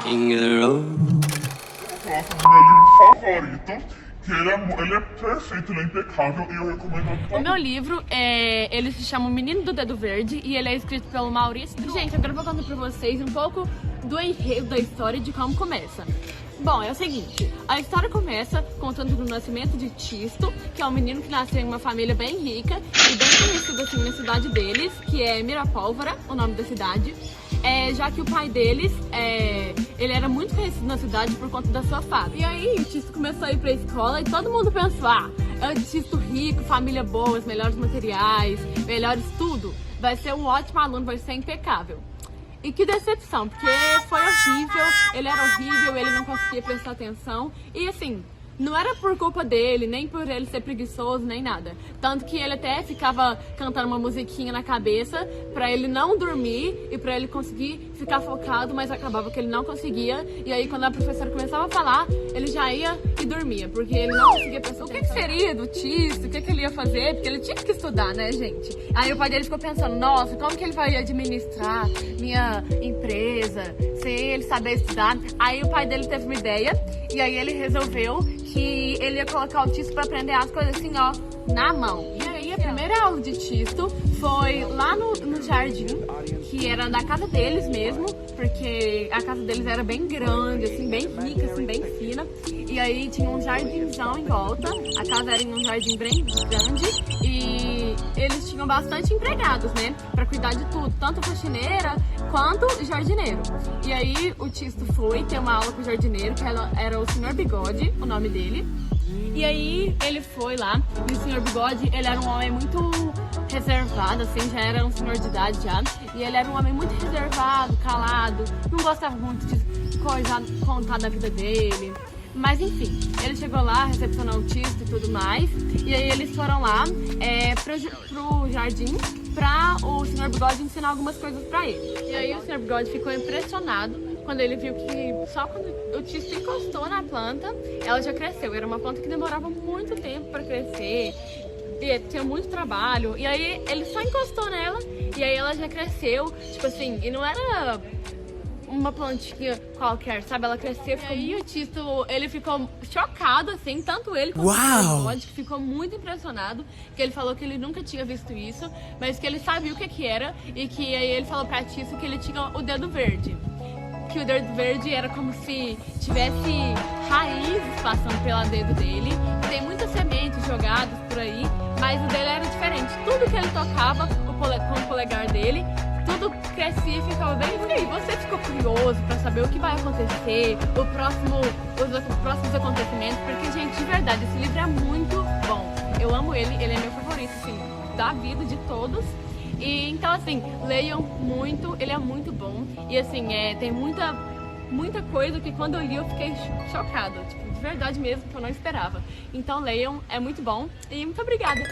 King of the road. Meu livro favorito, que ele é perfeito, ele é impecável e eu recomendo a todo O meu livro, ele se chama O Menino do Dedo Verde e ele é escrito pelo Maurício. Gente, agora eu vou contar pra vocês um pouco do enredo da história e de como começa. Bom, é o seguinte, a história começa contando do nascimento de Tisto, que é um menino que nasceu em uma família bem rica e bem conhecida assim na cidade deles, que é Mirapólvora, o nome da cidade. Já que o pai deles, ele era muito conhecido na cidade por conta da sua fábrica. E aí o Tisto começou a ir pra escola e todo mundo pensou, é um Tisto rico, família boa, os melhores materiais, melhores tudo. Vai ser um ótimo aluno, vai ser impecável. E que decepção, porque foi horrível, ele era horrível, ele não conseguia prestar atenção. E assim, não era por culpa dele, nem por ele ser preguiçoso, nem nada. Tanto que ele até ficava cantando uma musiquinha na cabeça pra ele não dormir e pra ele conseguir ficar focado, mas acabava que ele não conseguia. E aí quando a professora começava a falar, ele já ia e dormia, porque ele não conseguia prestar atenção. O que seria do Tisto? O que ele ia fazer? Porque ele tinha que estudar, né, gente? Aí o pai dele ficou pensando, nossa, como que ele vai administrar minha empresa sem ele saber estudar? Aí o pai dele teve uma ideia e aí ele resolveu que ele ia colocar o Tisto pra aprender as coisas assim, ó, na mão. E aí a primeira aula de Tisto foi lá no jardim, que era da casa deles mesmo, porque a casa deles era bem grande, assim, bem rica, assim, bem fina. E aí tinha um jardinzão em volta, a casa era em um jardim bem grande e eles tinham bastante empregados, né, pra cuidar de tudo, tanto faxineira quanto jardineiro. E aí o Tisto foi ter uma aula com o jardineiro, que era o Senhor Bigode, o nome dele. E aí ele foi lá, e o Senhor Bigode, ele era um homem muito reservado, assim, já era um senhor de idade já. E ele era um homem muito reservado, calado, não gostava muito de contar da vida dele. Mas enfim, ele chegou lá, recepcionou o Tisto e tudo mais. E aí eles foram lá pro jardim pra o Senhor Bigode ensinar algumas coisas pra ele. E aí o Senhor Bigode ficou impressionado quando ele viu que só quando o Tisto encostou na planta, ela já cresceu. Era uma planta que demorava muito tempo pra crescer, e tinha muito trabalho. E aí ele só encostou nela e aí ela já cresceu, tipo assim, e não era uma plantinha qualquer, sabe? Ela cresceu, ficou muito... E aí o Tisto, ele ficou chocado, assim, tanto ele quanto o Senhor Bigode, que ficou muito impressionado, que ele falou que ele nunca tinha visto isso, mas que ele sabia o que era, e que aí ele falou pra Tisto que ele tinha o dedo verde. Que o dedo verde era como se tivesse raízes passando pelo dedo dele. Tem muitas sementes jogadas por aí, mas o dele era diferente. Tudo que ele tocava com o polegar dele, tudo crescia e ficava bem. E aí, você ficou curioso pra saber o que vai acontecer, os próximos acontecimentos? Porque, gente, de verdade, esse livro é muito bom. Eu amo ele é meu favorito, assim, da vida de todos. E então, assim, leiam muito, ele é muito bom. E assim, tem muita coisa que quando eu li eu fiquei chocada, tipo, de verdade mesmo, que eu não esperava. Então leiam, é muito bom e muito obrigada!